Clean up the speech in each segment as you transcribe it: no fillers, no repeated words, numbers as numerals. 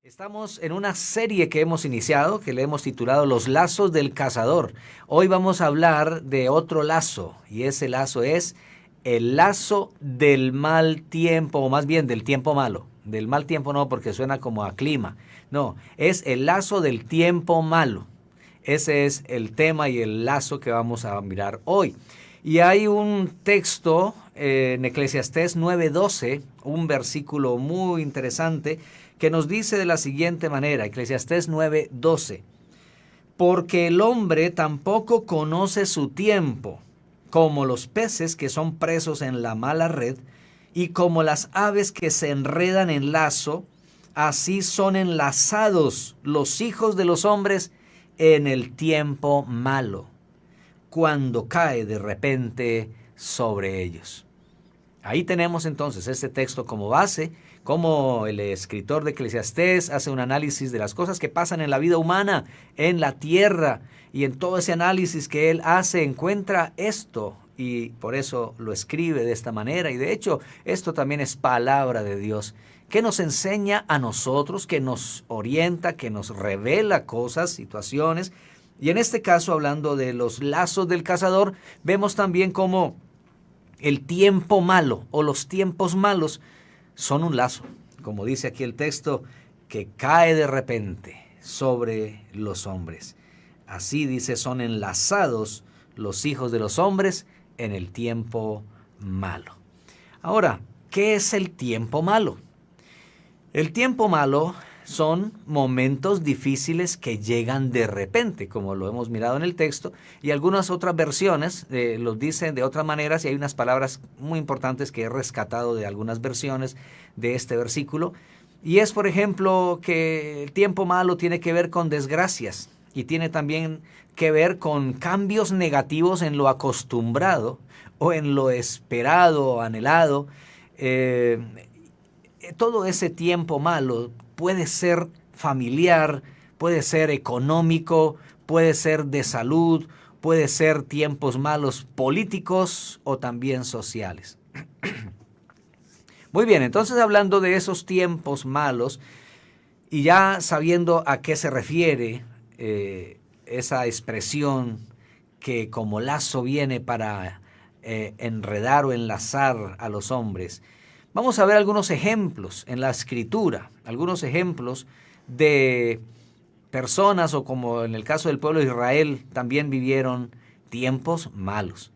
Estamos en una serie que hemos iniciado, que le hemos titulado Los lazos del cazador. Hoy vamos a hablar de otro lazo, y ese lazo es el lazo del mal tiempo, o más bien del tiempo malo. Del mal tiempo no, porque suena como a clima. No, es el lazo del tiempo malo. Ese es el tema y el lazo que vamos a mirar hoy. Y hay un texto en Eclesiastés 9:12, un versículo muy interesante, que nos dice de la siguiente manera, Eclesiastés 9:12, porque el hombre tampoco conoce su tiempo, como los peces que son presos en la mala red, y como las aves que se enredan en lazo, así son enlazados los hijos de los hombres en el tiempo malo, cuando cae de repente sobre ellos. Ahí tenemos entonces este texto como base, como el escritor de Eclesiastés hace un análisis de las cosas que pasan en la vida humana, en la tierra, y en todo ese análisis que él hace encuentra esto, y por eso lo escribe de esta manera. Y de hecho, esto también es palabra de Dios, que nos enseña a nosotros, que nos orienta, que nos revela cosas, situaciones. Y en este caso, hablando de los lazos del cazador, vemos también cómo el tiempo malo o los tiempos malos son un lazo, como dice aquí el texto, que cae de repente sobre los hombres. Así dice, son enlazados los hijos de los hombres en el tiempo malo. Ahora, ¿qué es el tiempo malo? El tiempo malo son momentos difíciles que llegan de repente, como lo hemos mirado en el texto, y algunas otras versiones los dicen de otras maneras, y hay unas palabras muy importantes que he rescatado de algunas versiones de este versículo, y es, por ejemplo, que el tiempo malo tiene que ver con desgracias, y tiene también que ver con cambios negativos en lo acostumbrado, o en lo esperado o anhelado. Todo ese tiempo malo puede ser familiar, puede ser económico, puede ser de salud, puede ser tiempos malos políticos o también sociales. Muy bien, entonces hablando de esos tiempos malos y ya sabiendo a qué se refiere esa expresión que como lazo viene para enredar o enlazar a los hombres, vamos a ver algunos ejemplos en la Escritura, algunos ejemplos de personas o como en el caso del pueblo de Israel también vivieron tiempos malos.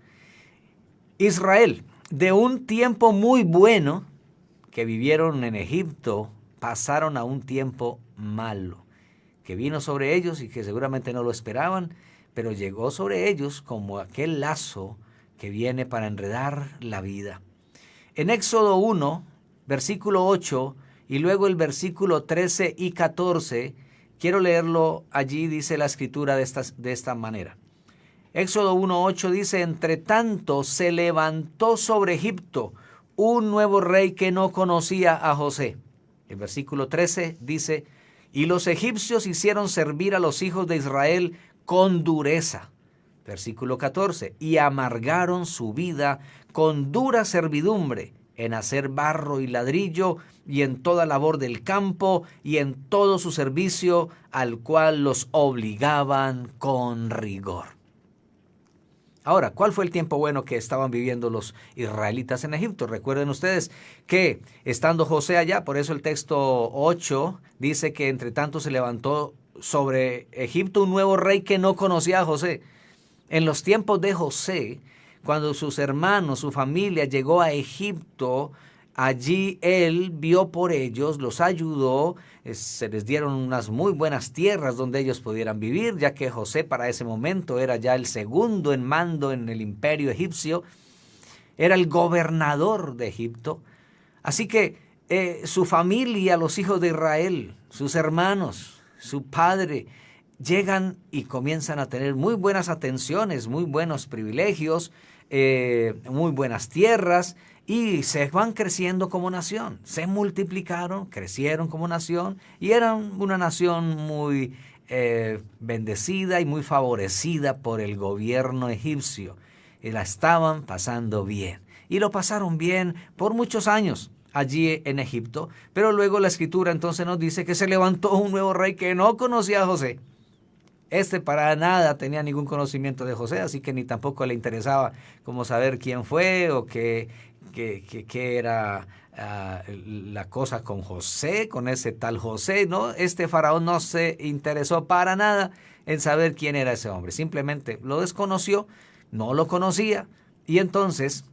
Israel, de un tiempo muy bueno que vivieron en Egipto, pasaron a un tiempo malo que vino sobre ellos y que seguramente no lo esperaban, pero llegó sobre ellos como aquel lazo que viene para enredar la vida. En Éxodo 1, versículo 8 y luego el versículo 13 y 14, quiero leerlo allí, dice la Escritura de esta manera. Éxodo 1:8 dice, entre tanto se levantó sobre Egipto un nuevo rey que no conocía a José. El versículo 13 dice, y los egipcios hicieron servir a los hijos de Israel con dureza. Versículo 14, y amargaron su vida con dura servidumbre en hacer barro y ladrillo y en toda labor del campo y en todo su servicio al cual los obligaban con rigor. Ahora, ¿cuál fue el tiempo bueno que estaban viviendo los israelitas en Egipto? Recuerden ustedes que estando José allá, por eso el texto 8 dice que entre tanto se levantó sobre Egipto un nuevo rey que no conocía a José. En los tiempos de José, cuando sus hermanos, su familia llegó a Egipto, allí él vio por ellos, los ayudó, se les dieron unas muy buenas tierras donde ellos pudieran vivir, ya que José para ese momento era ya el segundo en mando en el imperio egipcio, era el gobernador de Egipto. Así que su familia, los hijos de Israel, sus hermanos, su padre, llegan y comienzan a tener muy buenas atenciones, muy buenos privilegios, muy buenas tierras, y se van creciendo como nación. Se multiplicaron, crecieron como nación, y eran una nación muy bendecida y muy favorecida por el gobierno egipcio. Y la estaban pasando bien. Y lo pasaron bien por muchos años, allí en Egipto, pero luego la escritura entonces nos dice que se levantó un nuevo rey que no conocía a José. Este para nada tenía ningún conocimiento de José, así que ni tampoco le interesaba como saber quién fue o qué era la cosa con José, con ese tal José, ¿no? Este faraón no se interesó para nada en saber quién era ese hombre. Simplemente lo desconoció, no lo conocía y entonces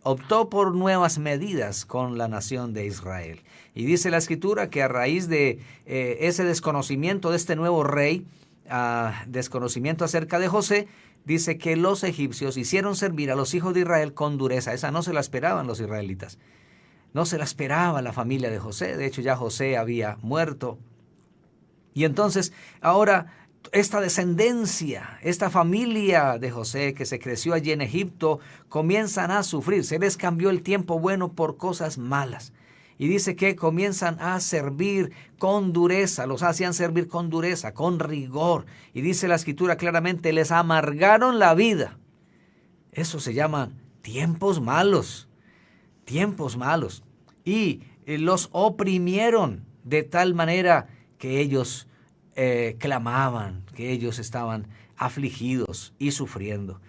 optó por nuevas medidas con la nación de Israel. Y dice la escritura que a raíz de ese desconocimiento de este nuevo rey, desconocimiento acerca de José, dice que los egipcios hicieron servir a los hijos de Israel con dureza. Esa no se la esperaban los israelitas. No se la esperaba la familia de José. De hecho, ya José había muerto. Y entonces, ahora, esta descendencia, esta familia de José que se creció allí en Egipto, comienzan a sufrir. Se les cambió el tiempo bueno por cosas malas. Y dice que comienzan a servir con dureza, los hacían servir con dureza, con rigor. Y dice la escritura claramente, les amargaron la vida. Eso se llaman tiempos malos, tiempos malos. Y los oprimieron de tal manera que ellos clamaban, que ellos estaban afligidos y sufriendo.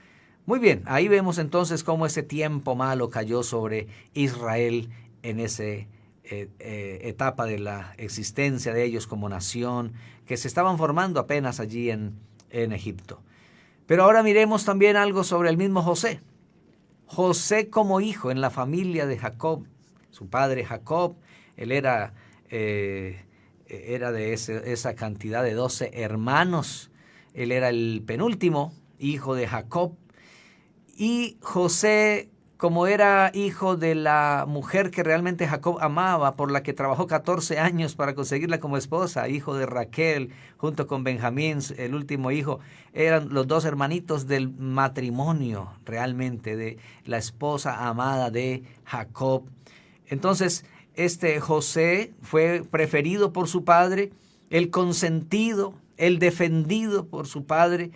Muy bien, ahí vemos entonces cómo ese tiempo malo cayó sobre Israel en ese etapa de la existencia de ellos como nación, que se estaban formando apenas allí en Egipto. Pero ahora miremos también algo sobre el mismo José. José como hijo en la familia de Jacob, su padre Jacob, él era de esa cantidad de 12 hermanos, él era el penúltimo hijo de Jacob, y José, como era hijo de la mujer que realmente Jacob amaba, por la que trabajó 14 años para conseguirla como esposa, hijo de Raquel, junto con Benjamín, el último hijo, eran los dos hermanitos del matrimonio, realmente, de la esposa amada de Jacob. Entonces, este José fue preferido por su padre, el consentido, el defendido por su padre,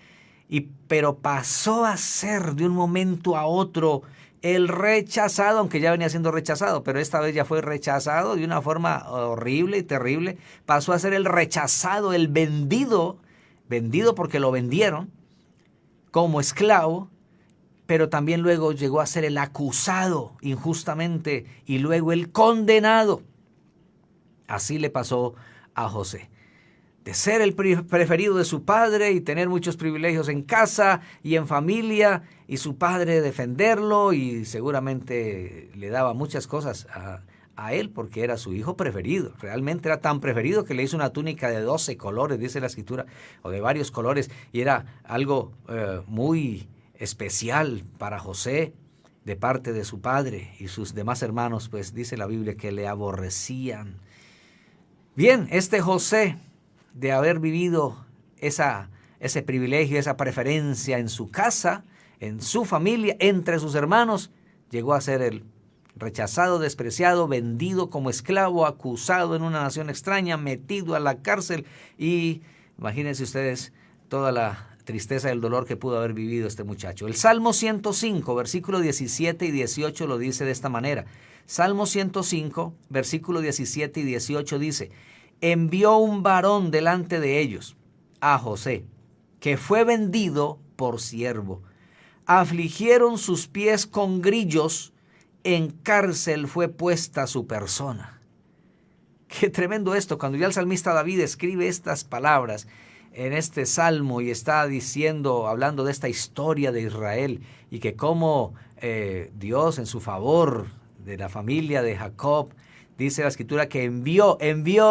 pero pasó a ser de un momento a otro el rechazado, aunque ya venía siendo rechazado, pero esta vez ya fue rechazado de una forma horrible y terrible. Pasó a ser el rechazado, el vendido porque lo vendieron como esclavo, pero también luego llegó a ser el acusado injustamente y luego el condenado. Así le pasó a José. De ser el preferido de su padre y tener muchos privilegios en casa y en familia, y su padre defenderlo, y seguramente le daba muchas cosas a él porque era su hijo preferido. Realmente era tan preferido que le hizo una túnica de 12 colores, dice la escritura, o de varios colores, y era algo muy especial para José de parte de su padre, y sus demás hermanos, pues dice la Biblia que le aborrecían. Bien, este José, de haber vivido ese privilegio, esa preferencia en su casa, en su familia, entre sus hermanos, llegó a ser el rechazado, despreciado, vendido como esclavo, acusado en una nación extraña, metido a la cárcel, y imagínense ustedes toda la tristeza y el dolor que pudo haber vivido este muchacho. El Salmo 105, versículo 17 y 18 lo dice de esta manera. Salmo 105, versículo 17 y 18 dice: envió un varón delante de ellos, a José, que fue vendido por siervo. Afligieron sus pies con grillos, en cárcel fue puesta su persona. Qué tremendo esto, cuando ya el salmista David escribe estas palabras en este salmo y está diciendo, hablando de esta historia de Israel y que cómo Dios en su favor de la familia de Jacob, dice la escritura que envió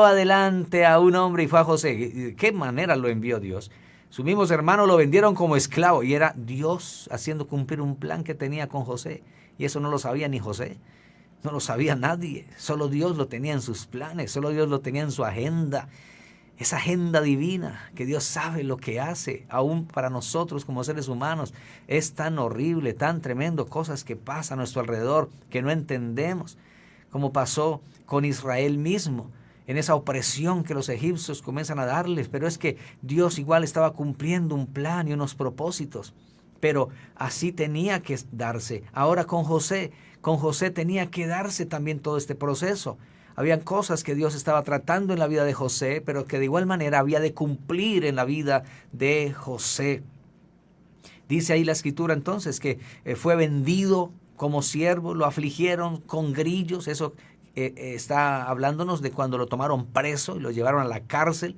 adelante a un hombre y fue a José. ¿De qué manera lo envió Dios? Sus mismos hermanos lo vendieron como esclavo y era Dios haciendo cumplir un plan que tenía con José. Y eso no lo sabía ni José, no lo sabía nadie. Solo Dios lo tenía en sus planes, solo Dios lo tenía en su agenda. Esa agenda divina que Dios sabe lo que hace, aún para nosotros como seres humanos. Es tan horrible, tan tremendo, cosas que pasan a nuestro alrededor que no entendemos. Como pasó con Israel mismo, en esa opresión que los egipcios comienzan a darles, pero es que Dios igual estaba cumpliendo un plan y unos propósitos. pero así tenía que darse. Ahora con José tenía que darse también todo este proceso. Habían cosas que Dios estaba tratando en la vida de José, pero que de igual manera había de cumplir en la vida de José. Dice ahí la escritura entonces que fue vendido como siervo, lo afligieron con grillos. Eso está hablándonos de cuando lo tomaron preso y lo llevaron a la cárcel.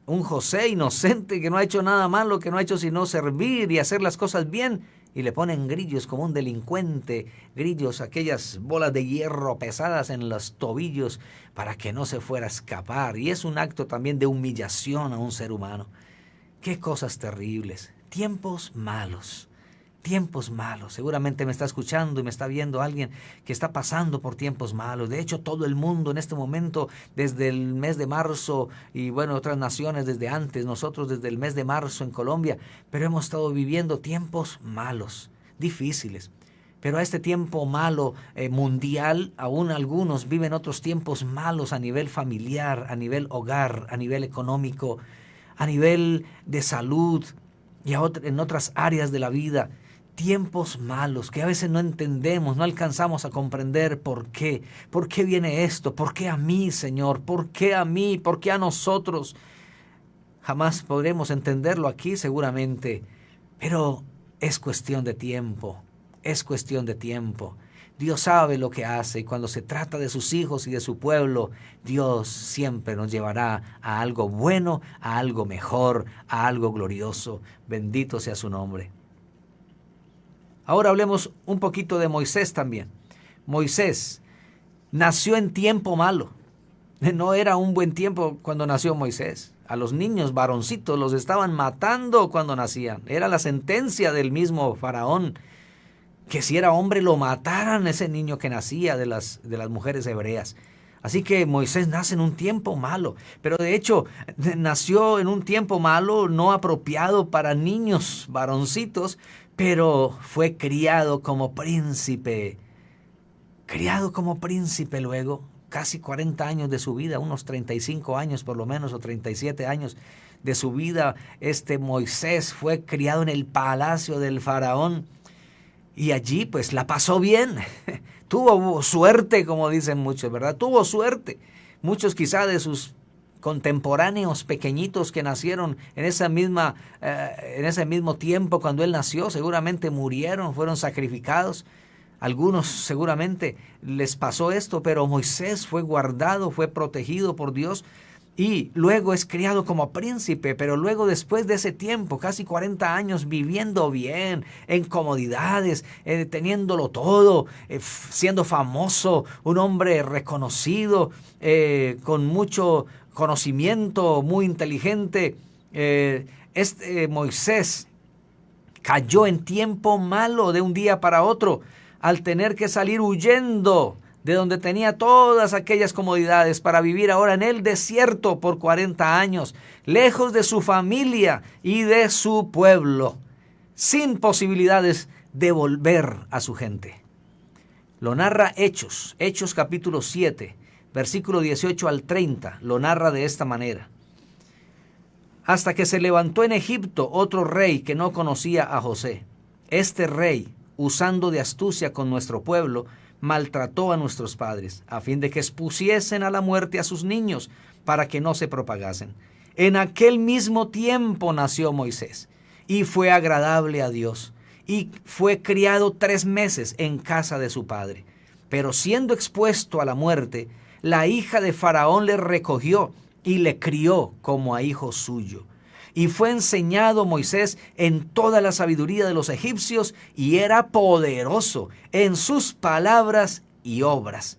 Un José inocente que no ha hecho nada malo, que no ha hecho sino servir y hacer las cosas bien, y le ponen grillos como un delincuente, grillos, aquellas bolas de hierro pesadas en los tobillos para que no se fuera a escapar. Y es un acto también de humillación a un ser humano. Qué cosas terribles. Tiempos malos. Tiempos malos. Seguramente me está escuchando y me está viendo alguien que está pasando por tiempos malos. De hecho, todo el mundo en este momento, desde el mes de marzo, y bueno, otras naciones desde antes, nosotros desde el mes de marzo en Colombia, pero hemos estado viviendo tiempos malos, difíciles. Pero a este tiempo malo mundial, aún algunos viven otros tiempos malos a nivel familiar, a nivel hogar, a nivel económico, a nivel de salud y en otras áreas de la vida. Tiempos malos que a veces no entendemos, no alcanzamos a comprender por qué. ¿Por qué viene esto? ¿Por qué a mí, Señor? ¿Por qué a mí? ¿Por qué a nosotros? Jamás podremos entenderlo aquí seguramente, pero es cuestión de tiempo, es cuestión de tiempo. Dios sabe lo que hace y cuando se trata de sus hijos y de su pueblo, Dios siempre nos llevará a algo bueno, a algo mejor, a algo glorioso. Bendito sea su nombre. Ahora hablemos un poquito de Moisés también. Moisés nació en tiempo malo. No era un buen tiempo cuando nació Moisés. A los niños varoncitos los estaban matando cuando nacían. Era la sentencia del mismo faraón que si era hombre lo mataran ese niño que nacía de las mujeres hebreas. Así que Moisés nace en un tiempo malo, pero de hecho nació en un tiempo malo no apropiado para niños varoncitos, pero fue criado como príncipe luego, casi 40 años de su vida, unos 35 años por lo menos, o 37 años de su vida. Moisés fue criado en el palacio del faraón y allí pues la pasó bien. Tuvo suerte, como dicen muchos, ¿verdad? Tuvo suerte. Muchos quizá de sus contemporáneos pequeñitos que nacieron en ese mismo tiempo cuando él nació, seguramente murieron, fueron sacrificados. Algunos seguramente les pasó esto, pero Moisés fue guardado, fue protegido por Dios y luego es criado como príncipe, pero luego después de ese tiempo, casi 40 años viviendo bien, en comodidades, teniéndolo todo, siendo famoso, un hombre reconocido, con mucho conocimiento, muy inteligente. Moisés cayó en tiempo malo de un día para otro al tener que salir huyendo de donde tenía todas aquellas comodidades para vivir ahora en el desierto por 40 años, lejos de su familia y de su pueblo, sin posibilidades de volver a su gente. Lo narra Hechos capítulo 7, versículo 18 al 30, lo narra de esta manera. Hasta que se levantó en Egipto otro rey que no conocía a José. Este rey, usando de astucia con nuestro pueblo, maltrató a nuestros padres, a fin de que expusiesen a la muerte a sus niños, para que no se propagasen. En aquel mismo tiempo nació Moisés, y fue agradable a Dios, y fue criado 3 meses en casa de su padre. Pero siendo expuesto a la muerte, la hija de Faraón le recogió y le crió como a hijo suyo. Y fue enseñado Moisés en toda la sabiduría de los egipcios y era poderoso en sus palabras y obras.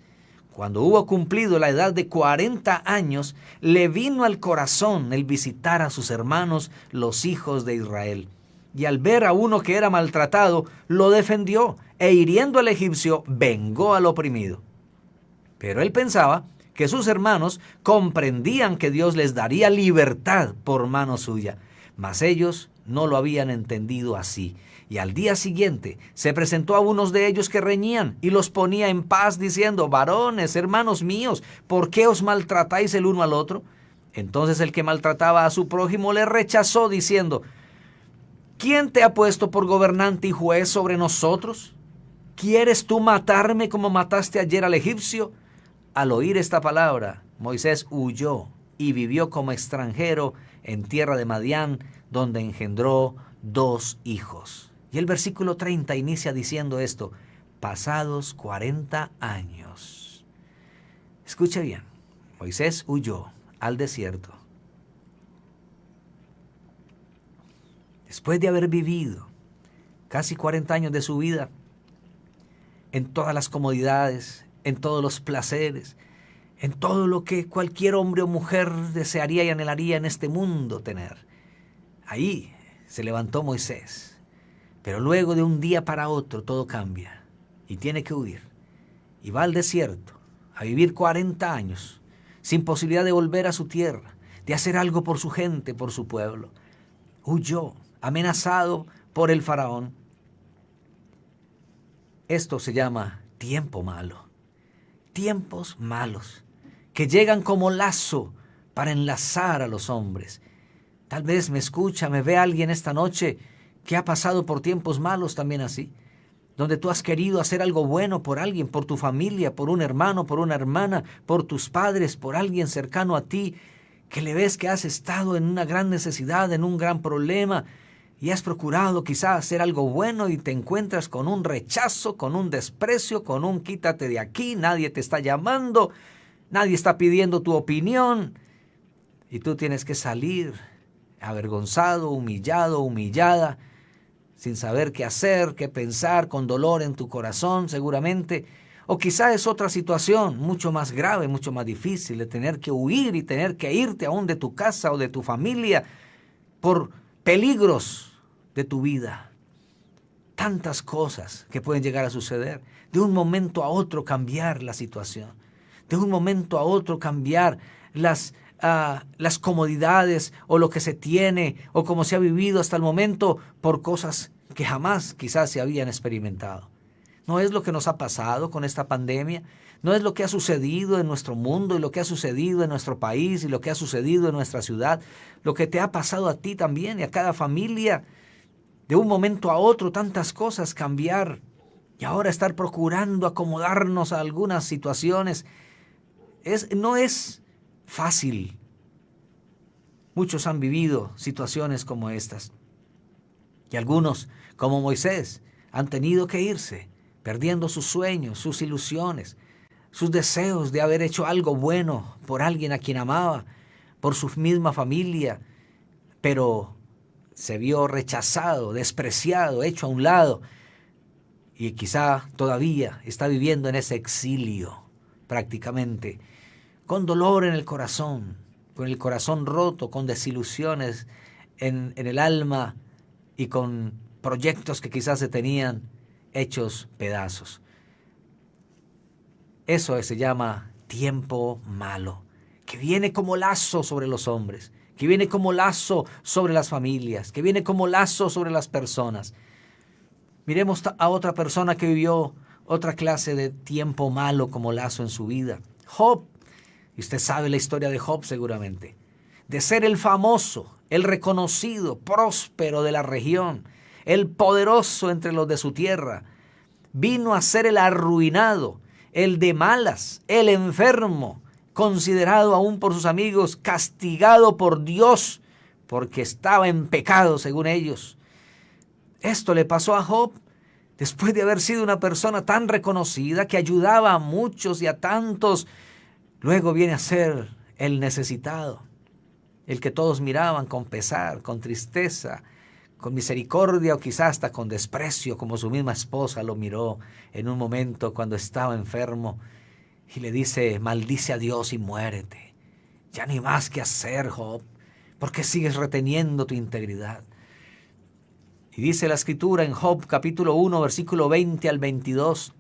Cuando hubo cumplido la edad de 40 años, le vino al corazón el visitar a sus hermanos, los hijos de Israel. Y al ver a uno que era maltratado, lo defendió e hiriendo al egipcio, vengó al oprimido. Pero él pensaba que sus hermanos comprendían que Dios les daría libertad por mano suya, mas ellos no lo habían entendido así. Y al día siguiente se presentó a unos de ellos que reñían y los ponía en paz diciendo: varones, hermanos míos, ¿por qué os maltratáis el uno al otro? Entonces el que maltrataba a su prójimo le rechazó diciendo: ¿Quién te ha puesto por gobernante y juez sobre nosotros? ¿Quieres tú matarme como mataste ayer al egipcio? Al oír esta palabra, Moisés huyó y vivió como extranjero en tierra de Madián, donde engendró 2 hijos. Y el versículo 30 inicia diciendo esto: pasados 40 años. Escuche bien, Moisés huyó al desierto. Después de haber vivido casi 40 años de su vida en todas las comodidades, en todos los placeres, en todo lo que cualquier hombre o mujer desearía y anhelaría en este mundo tener. Ahí se levantó Moisés, pero luego de un día para otro todo cambia y tiene que huir. Y va al desierto a vivir 40 años sin posibilidad de volver a su tierra, de hacer algo por su gente, por su pueblo. Huyó, amenazado por el faraón. Esto se llama tiempo malo. Tiempos malos que llegan como lazo para enlazar a los hombres. Tal vez me escucha, me ve alguien esta noche que ha pasado por tiempos malos también así, donde tú has querido hacer algo bueno por alguien, por tu familia, por un hermano, por una hermana, por tus padres, por alguien cercano a ti, que le ves que has estado en una gran necesidad, en un gran problema, y has procurado quizás hacer algo bueno y te encuentras con un rechazo, con un desprecio, con un quítate de aquí, nadie te está llamando, nadie está pidiendo tu opinión, y tú tienes que salir avergonzado, humillado, humillada, sin saber qué hacer, qué pensar, con dolor en tu corazón seguramente. O quizá es otra situación mucho más grave, mucho más difícil, de tener que huir y tener que irte aún de tu casa o de tu familia por peligros de tu vida. Tantas cosas que pueden llegar a suceder. De un momento a otro cambiar la situación. De un momento a otro cambiar las comodidades o lo que se tiene o como se ha vivido hasta el momento por cosas que jamás quizás se habían experimentado. ¿No es lo que nos ha pasado con esta pandemia? ¿No es lo que ha sucedido en nuestro mundo y lo que ha sucedido en nuestro país y lo que ha sucedido en nuestra ciudad? Lo que te ha pasado a ti también y a cada familia. De un momento a otro tantas cosas cambiar y ahora estar procurando acomodarnos a algunas situaciones. No es fácil. Muchos han vivido situaciones como estas. Y algunos, como Moisés, han tenido que irse, perdiendo sus sueños, sus ilusiones, sus deseos de haber hecho algo bueno por alguien a quien amaba, por su misma familia, pero se vio rechazado, despreciado, hecho a un lado, y quizá todavía está viviendo en ese exilio, prácticamente, con dolor en el corazón, con el corazón roto, con desilusiones en el alma y con proyectos que quizás se tenían hechos pedazos. Eso se llama tiempo malo, que viene como lazo sobre los hombres, que viene como lazo sobre las familias, que viene como lazo sobre las personas. Miremos a otra persona que vivió otra clase de tiempo malo como lazo en su vida. Job. Y usted sabe la historia de Job seguramente. De ser el famoso, el reconocido, próspero de la región, el poderoso entre los de su tierra, vino a ser el arruinado, el de malas, el enfermo, considerado aún por sus amigos, castigado por Dios, porque estaba en pecado según ellos. Esto le pasó a Job después de haber sido una persona tan reconocida que ayudaba a muchos y a tantos. Luego viene a ser el necesitado, el que todos miraban con pesar, con tristeza, con misericordia o quizás hasta con desprecio, como su misma esposa lo miró en un momento cuando estaba enfermo y le dice: maldice a Dios y muérete. Ya ni más que hacer, Job, porque sigues reteniendo tu integridad. Y dice la Escritura en Job capítulo 1, versículo 20 al 22.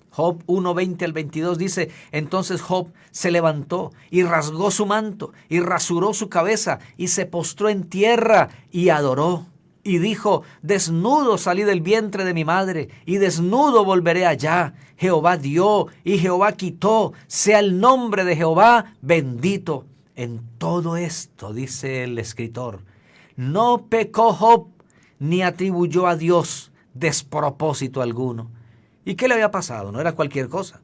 Job 1, 20 al 22 dice: entonces Job se levantó y rasgó su manto y rasuró su cabeza y se postró en tierra y adoró. Y dijo: desnudo salí del vientre de mi madre y desnudo volveré allá. Jehová dio y Jehová quitó, sea el nombre de Jehová bendito. En todo esto, dice el escritor, no pecó Job, ni atribuyó a Dios despropósito alguno. ¿Y qué le había pasado? No era cualquier cosa.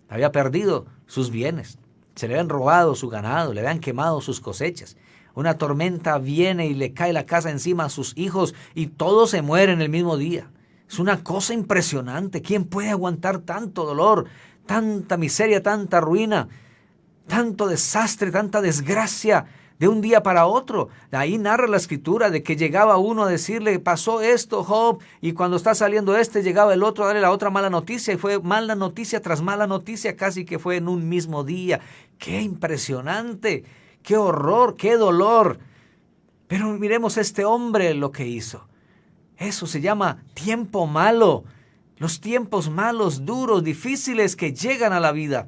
Había perdido sus bienes, se le habían robado su ganado, le habían quemado sus cosechas. Una tormenta viene y le cae la casa encima a sus hijos y todos se mueren el mismo día. Es una cosa impresionante. ¿Quién puede aguantar tanto dolor, tanta miseria, tanta ruina, tanto desastre, tanta desgracia de un día para otro? Ahí narra la escritura de que llegaba uno a decirle, pasó esto, Job, y cuando está saliendo llegaba el otro a darle la otra mala noticia, y fue mala noticia tras mala noticia, casi que fue en un mismo día. ¡Qué impresionante! ¡Qué horror! ¡Qué dolor! Pero miremos este hombre lo que hizo. Eso se llama tiempo malo. Los tiempos malos, duros, difíciles que llegan a la vida.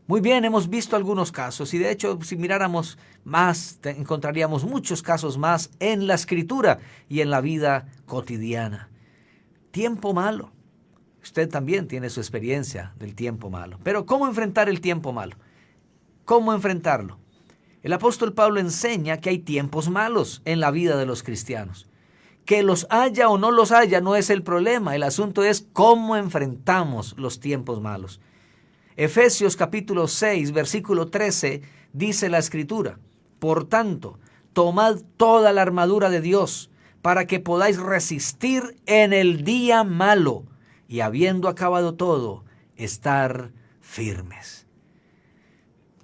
Muy bien, hemos visto algunos casos y de hecho si miráramos más encontraríamos muchos casos más en la Escritura y en la vida cotidiana. Tiempo malo. Usted también tiene su experiencia del tiempo malo. Pero ¿cómo enfrentar el tiempo malo? ¿Cómo enfrentarlo? El apóstol Pablo enseña que hay tiempos malos en la vida de los cristianos. Que los haya o no los haya no es el problema. El asunto es cómo enfrentamos los tiempos malos. Efesios capítulo 6, versículo 13, dice la Escritura: por tanto, tomad toda la armadura de Dios, para que podáis resistir en el día malo, y habiendo acabado todo, estar firmes.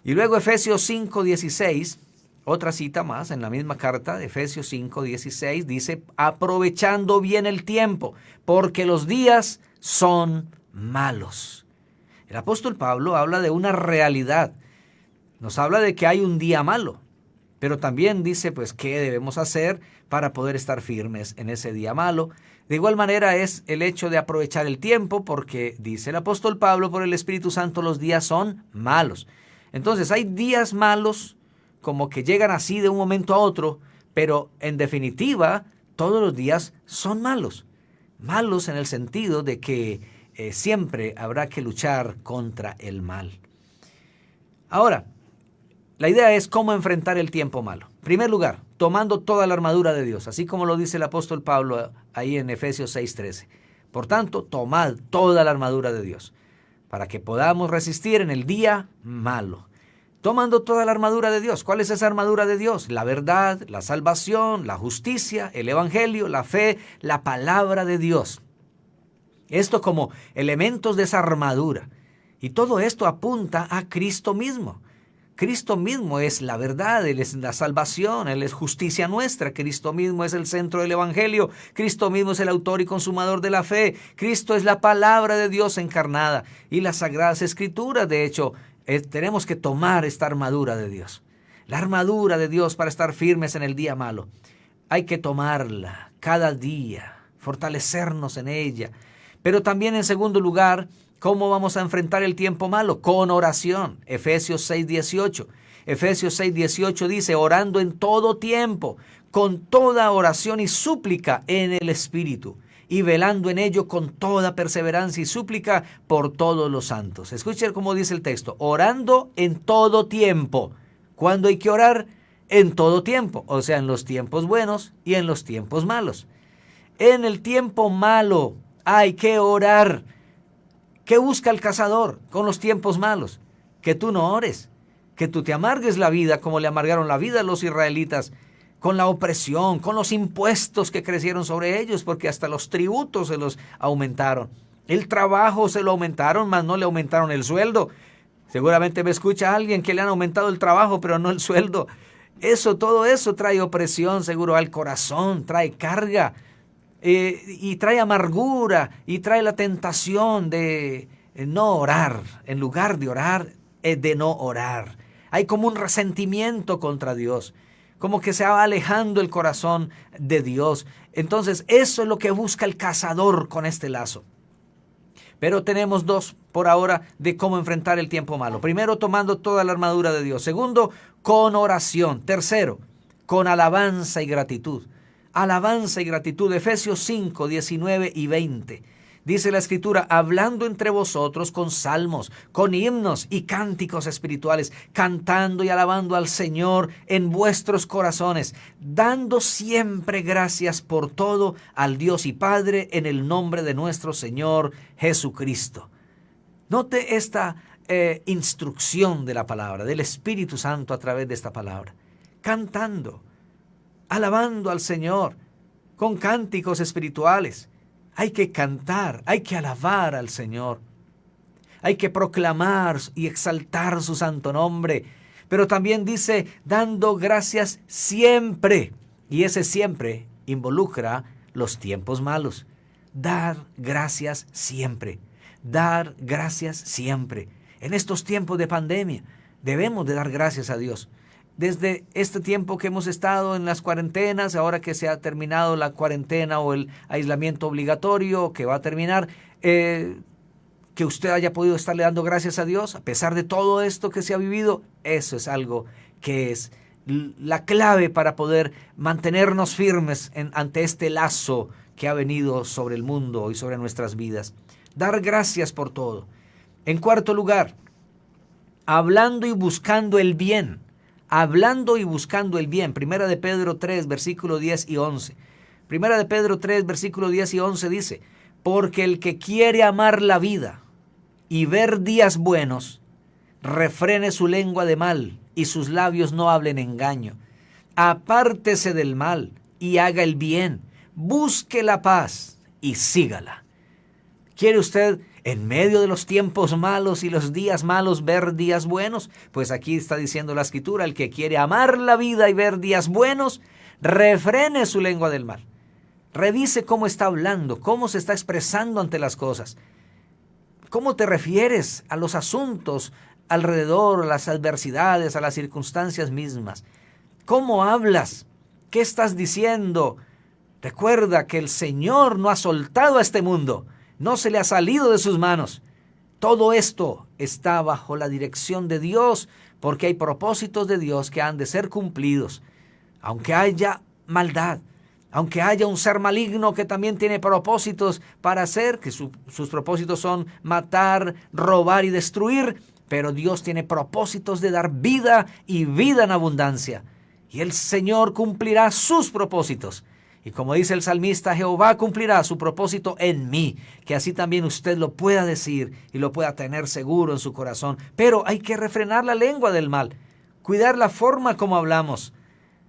Y luego Efesios 5, 16, otra cita más en la misma carta, Efesios 5, 16, dice: aprovechando bien el tiempo, porque los días son malos. El apóstol Pablo habla de una realidad. Nos habla de que hay un día malo, pero también dice, pues, qué debemos hacer para poder estar firmes en ese día malo. De igual manera es el hecho de aprovechar el tiempo, porque dice el apóstol Pablo, por el Espíritu Santo, los días son malos. Entonces hay días malos como que llegan así de un momento a otro, pero en definitiva todos los días son malos. Malos en el sentido de que siempre habrá que luchar contra el mal. Ahora, la idea es cómo enfrentar el tiempo malo. En primer lugar, tomando toda la armadura de Dios, así como lo dice el apóstol Pablo ahí en Efesios 6:13. Por tanto, tomad toda la armadura de Dios, para que podamos resistir en el día malo. Tomando toda la armadura de Dios. ¿Cuál es esa armadura de Dios? La verdad, la salvación, la justicia, el evangelio, la fe, la palabra de Dios. Esto como elementos de esa armadura. Y todo esto apunta a Cristo mismo. Cristo mismo es la verdad, Él es la salvación, Él es justicia nuestra. Cristo mismo es el centro del evangelio. Cristo mismo es el autor y consumador de la fe. Cristo es la palabra de Dios encarnada. Y las sagradas escrituras, de hecho, tenemos que tomar esta armadura de Dios. La armadura de Dios para estar firmes en el día malo. Hay que tomarla cada día, fortalecernos en ella. Pero también en segundo lugar, ¿cómo vamos a enfrentar el tiempo malo? Con oración. Efesios 6:18. Efesios 6:18 dice: orando en todo tiempo, con toda oración y súplica en el Espíritu, y velando en ello con toda perseverancia y súplica por todos los santos. Escuchen cómo dice el texto: orando en todo tiempo. ¿Cuándo hay que orar? En todo tiempo, o sea, en los tiempos buenos y en los tiempos malos. En el tiempo malo hay que orar. ¿Qué busca el cazador con los tiempos malos? Que tú no ores, que tú te amargues la vida como le amargaron la vida a los israelitas, con la opresión, con los impuestos que crecieron sobre ellos, porque hasta los tributos se los aumentaron. El trabajo se lo aumentaron, mas no le aumentaron el sueldo. Seguramente me escucha alguien que le han aumentado el trabajo, pero no el sueldo. Todo eso trae opresión seguro al corazón, trae carga. Y trae amargura y trae la tentación de no orar. En lugar de orar, de no orar. Hay como un resentimiento contra Dios, como que se va alejando el corazón de Dios. Entonces eso es lo que busca el cazador con este lazo. Pero tenemos dos por ahora de cómo enfrentar el tiempo malo. Primero, tomando toda la armadura de Dios. Segundo, con oración. Tercero, con alabanza y gratitud. Alabanza y gratitud. Efesios 5, 19 y 20. Dice la Escritura, hablando entre vosotros con salmos, con himnos y cánticos espirituales, cantando y alabando al Señor en vuestros corazones, dando siempre gracias por todo al Dios y Padre en el nombre de nuestro Señor Jesucristo. Note esta instrucción de la palabra, del Espíritu Santo a través de esta palabra. Cantando, alabando al Señor con cánticos espirituales. Hay que cantar, hay que alabar al Señor. Hay que proclamar y exaltar su santo nombre. Pero también dice, dando gracias siempre. Y ese siempre involucra los tiempos malos. Dar gracias siempre. Dar gracias siempre. En estos tiempos de pandemia debemos de dar gracias a Dios. Desde este tiempo que hemos estado en las cuarentenas, ahora que se ha terminado la cuarentena o el aislamiento obligatorio que va a terminar, que usted haya podido estarle dando gracias a Dios a pesar de todo esto que se ha vivido, eso es algo que es la clave para poder mantenernos firmes ante este lazo que ha venido sobre el mundo y sobre nuestras vidas. Dar gracias por todo. En cuarto lugar, hablando y buscando el bien. Hablando y buscando el bien. Primera de Pedro 3, versículo 10 y 11. Primera de Pedro 3, versículo 10 y 11 dice, porque el que quiere amar la vida y ver días buenos, refrene su lengua de mal y sus labios no hablen engaño. Apártese del mal y haga el bien. Busque la paz y sígala. ¿Quiere usted, en medio de los tiempos malos y los días malos, ver días buenos? Pues aquí está diciendo la Escritura, el que quiere amar la vida y ver días buenos, refrene su lengua del mal. Revise cómo está hablando, cómo se está expresando ante las cosas. ¿Cómo te refieres a los asuntos alrededor, a las adversidades, a las circunstancias mismas? ¿Cómo hablas? ¿Qué estás diciendo? Recuerda que el Señor no ha soltado a este mundo. No se le ha salido de sus manos. Todo esto está bajo la dirección de Dios, porque hay propósitos de Dios que han de ser cumplidos. Aunque haya maldad, aunque haya un ser maligno que también tiene propósitos para hacer, que sus propósitos son matar, robar y destruir, pero Dios tiene propósitos de dar vida y vida en abundancia. Y el Señor cumplirá sus propósitos. Y como dice el salmista, Jehová cumplirá su propósito en mí, que así también usted lo pueda decir y lo pueda tener seguro en su corazón. Pero hay que refrenar la lengua del mal, cuidar la forma como hablamos,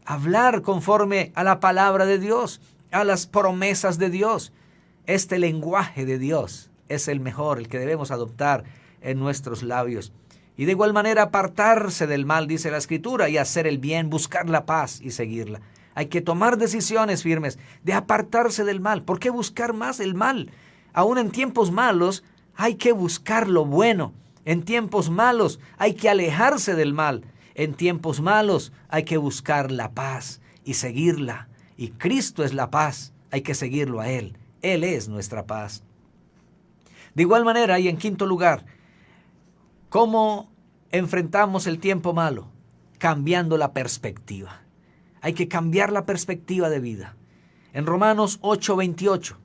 hablar conforme a la palabra de Dios, a las promesas de Dios. Este lenguaje de Dios es el mejor, el que debemos adoptar en nuestros labios. Y de igual manera apartarse del mal, dice la Escritura, y hacer el bien, buscar la paz y seguirla. Hay que tomar decisiones firmes de apartarse del mal. ¿Por qué buscar más el mal? Aún en tiempos malos hay que buscar lo bueno. En tiempos malos hay que alejarse del mal. En tiempos malos hay que buscar la paz y seguirla. Y Cristo es la paz. Hay que seguirlo a Él. Él es nuestra paz. De igual manera, y en quinto lugar, ¿cómo enfrentamos el tiempo malo? Cambiando la perspectiva. Hay que cambiar la perspectiva de vida. En Romanos 8:28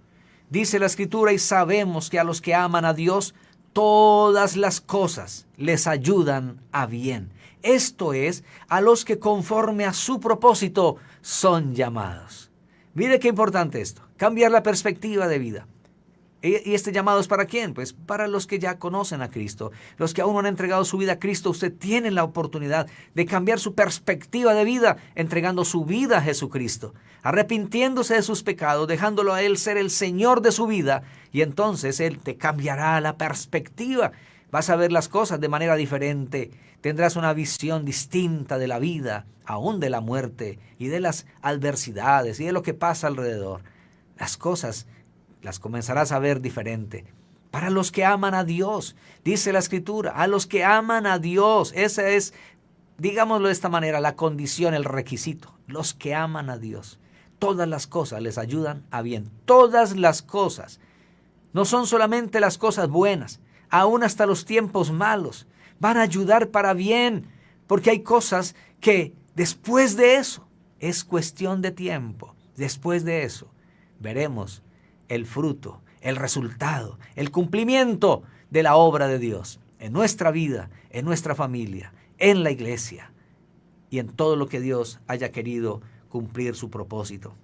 dice la Escritura, y sabemos que a los que aman a Dios, todas las cosas les ayudan a bien. Esto es, a los que conforme a su propósito son llamados. Mire qué importante esto, cambiar la perspectiva de vida. ¿Y este llamado es para quién? Pues para los que ya conocen a Cristo. Los que aún no han entregado su vida a Cristo, usted tiene la oportunidad de cambiar su perspectiva de vida, entregando su vida a Jesucristo, arrepintiéndose de sus pecados, dejándolo a Él ser el Señor de su vida, y entonces Él te cambiará la perspectiva. Vas a ver las cosas de manera diferente. Tendrás una visión distinta de la vida, aún de la muerte, y de las adversidades, y de lo que pasa alrededor. Las cosas las comenzarás a ver diferente. Para los que aman a Dios, dice la Escritura, a los que aman a Dios, esa es, digámoslo de esta manera, la condición, el requisito. Los que aman a Dios, todas las cosas les ayudan a bien. Todas las cosas. No son solamente las cosas buenas, aún hasta los tiempos malos van a ayudar para bien, porque hay cosas que después de eso, es cuestión de tiempo, después de eso, veremos el fruto, el resultado, el cumplimiento de la obra de Dios en nuestra vida, en nuestra familia, en la iglesia y en todo lo que Dios haya querido cumplir su propósito.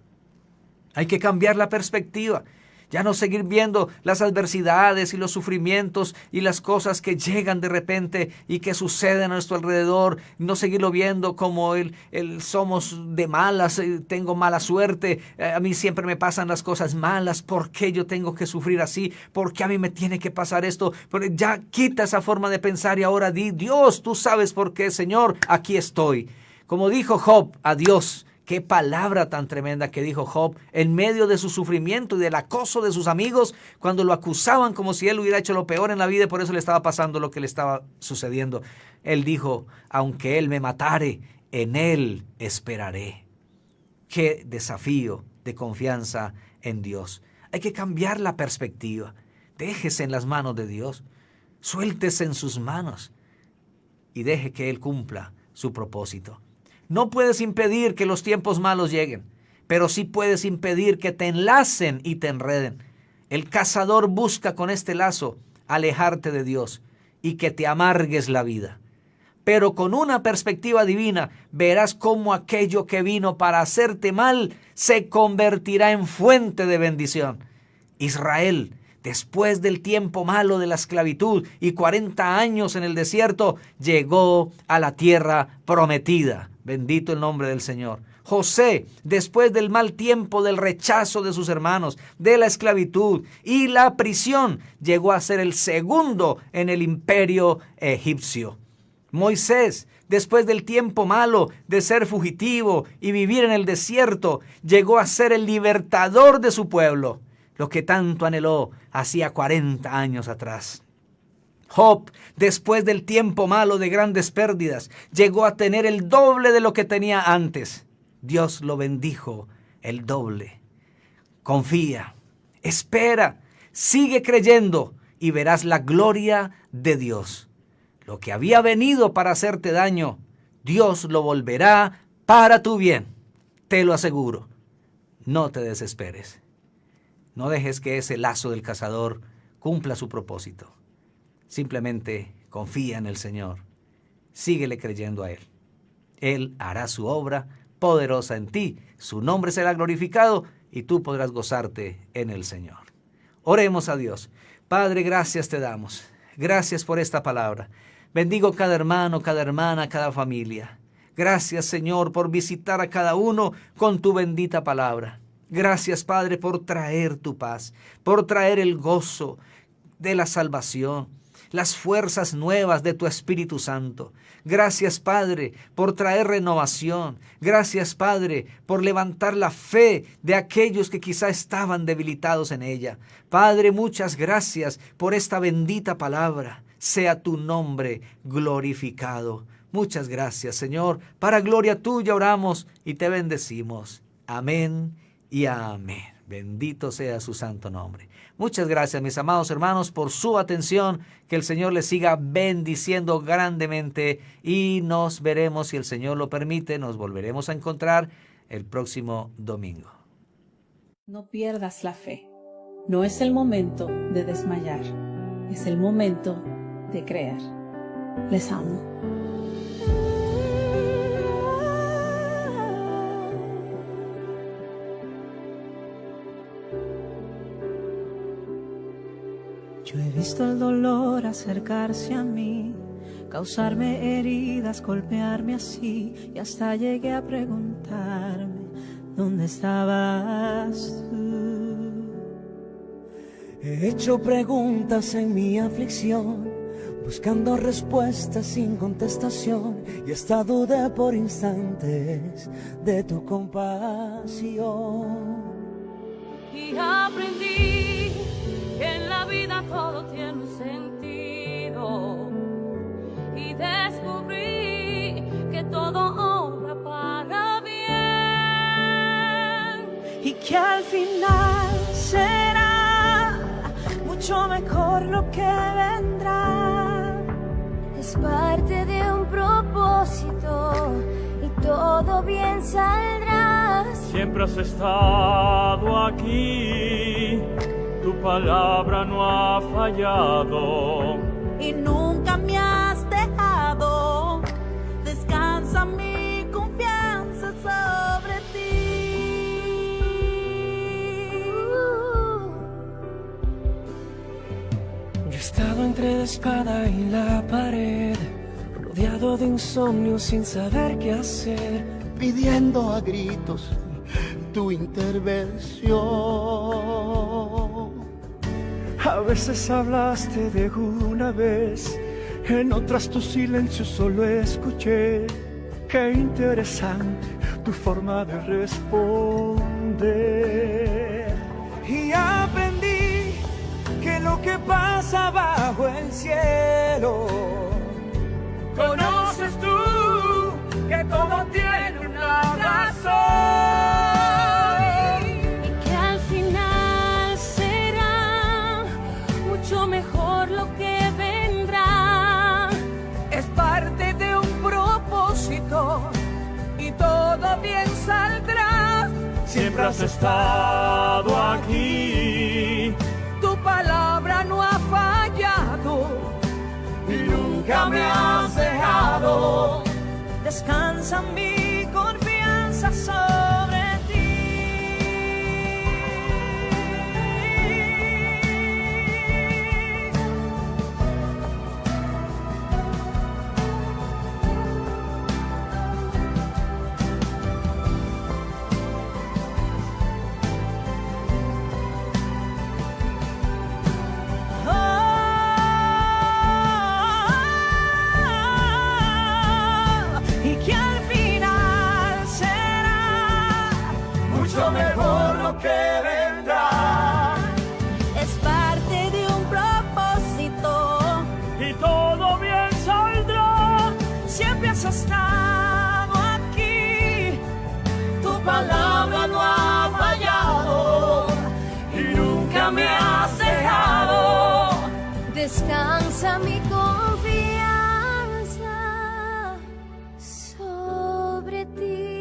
Hay que cambiar la perspectiva. Ya no seguir viendo las adversidades y los sufrimientos y las cosas que llegan de repente y que suceden a nuestro alrededor. No seguirlo viendo como el somos de malas, tengo mala suerte, a mí siempre me pasan las cosas malas. ¿Por qué yo tengo que sufrir así? ¿Por qué a mí me tiene que pasar esto? Pero ya quita esa forma de pensar y ahora di, Dios, tú sabes por qué, Señor, aquí estoy. Como dijo Job a Dios. Qué palabra tan tremenda que dijo Job en medio de su sufrimiento y del acoso de sus amigos cuando lo acusaban como si él hubiera hecho lo peor en la vida y por eso le estaba pasando lo que le estaba sucediendo. Él dijo, aunque él me matare, en él esperaré. Qué desafío de confianza en Dios. Hay que cambiar la perspectiva. Déjese en las manos de Dios. Suéltese en sus manos y deje que Él cumpla su propósito. No puedes impedir que los tiempos malos lleguen, pero sí puedes impedir que te enlacen y te enreden. El cazador busca con este lazo alejarte de Dios y que te amargues la vida. Pero con una perspectiva divina verás cómo aquello que vino para hacerte mal se convertirá en fuente de bendición. Israel, después del tiempo malo de la esclavitud y 40 años en el desierto, llegó a la tierra prometida. Bendito el nombre del Señor. José, después del mal tiempo del rechazo de sus hermanos, de la esclavitud y la prisión, llegó a ser el segundo en el imperio egipcio. Moisés, después del tiempo malo de ser fugitivo y vivir en el desierto, llegó a ser el libertador de su pueblo, lo que tanto anheló hacía 40 años atrás. Job, después del tiempo malo de grandes pérdidas, llegó a tener el doble de lo que tenía antes. Dios lo bendijo el doble. Confía, espera, sigue creyendo y verás la gloria de Dios. Lo que había venido para hacerte daño, Dios lo volverá para tu bien. Te lo aseguro. No te desesperes. No dejes que ese lazo del cazador cumpla su propósito. Simplemente confía en el Señor. Síguele creyendo a Él. Él hará su obra poderosa en ti. Su nombre será glorificado y tú podrás gozarte en el Señor. Oremos a Dios. Padre, gracias te damos. Gracias por esta palabra. Bendigo cada hermano, cada hermana, cada familia. Gracias, Señor, por visitar a cada uno con tu bendita palabra. Gracias, Padre, por traer tu paz, por traer el gozo de la salvación, las fuerzas nuevas de tu Espíritu Santo. Gracias, Padre, por traer renovación. Gracias, Padre, por levantar la fe de aquellos que quizá estaban debilitados en ella. Padre, muchas gracias por esta bendita palabra. Sea tu nombre glorificado. Muchas gracias, Señor. Para gloria tuya oramos y te bendecimos. Amén y amén. Bendito sea su santo nombre. Muchas gracias, mis amados hermanos, por su atención. Que el Señor les siga bendiciendo grandemente y nos veremos, si el Señor lo permite, nos volveremos a encontrar el próximo domingo. No pierdas la fe. No es el momento de desmayar. Es el momento de creer. Les amo. Yo he visto el dolor acercarse a mí, causarme heridas, golpearme así, y hasta llegué a preguntarme, ¿dónde estabas tú? He hecho preguntas en mi aflicción, buscando respuestas sin contestación, y hasta dudé por instantes de tu compasión. Y aprendí que en la vida todo tiene un sentido, y descubrí que todo obra para bien, y que al final será mucho mejor lo que vendrá. Es parte de un propósito y todo bien saldrá. Siempre has estado aquí, tu palabra no ha fallado y nunca me has dejado. Descansa mi confianza sobre ti. Yo he estado entre la espada y la pared, rodeado de insomnio sin saber qué hacer, pidiendo a gritos tu intervención. A veces hablaste de una vez, en otras tu silencio solo escuché. Qué interesante tu forma de responder. Y aprendí que lo que pasa bajo el cielo, conoces tú, que todo tiene una razón. Y que al final será mucho mejor lo que vendrá. Es parte de un propósito y todo bien saldrá. Siempre has estado aquí, Tu palabra no ha fallado y nunca me has dejado. Descansa mi confianza sobre ti. Y que al final será Mucho mejor lo que vendrá es parte de un propósito y todo bien saldrá. siempre has estado aquí. Tu palabra no ha fallado Y nunca me has dejado. Descansa mi confianza sobre ti.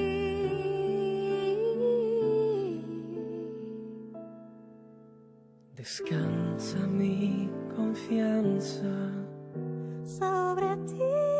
descansa mi confianza sobre ti.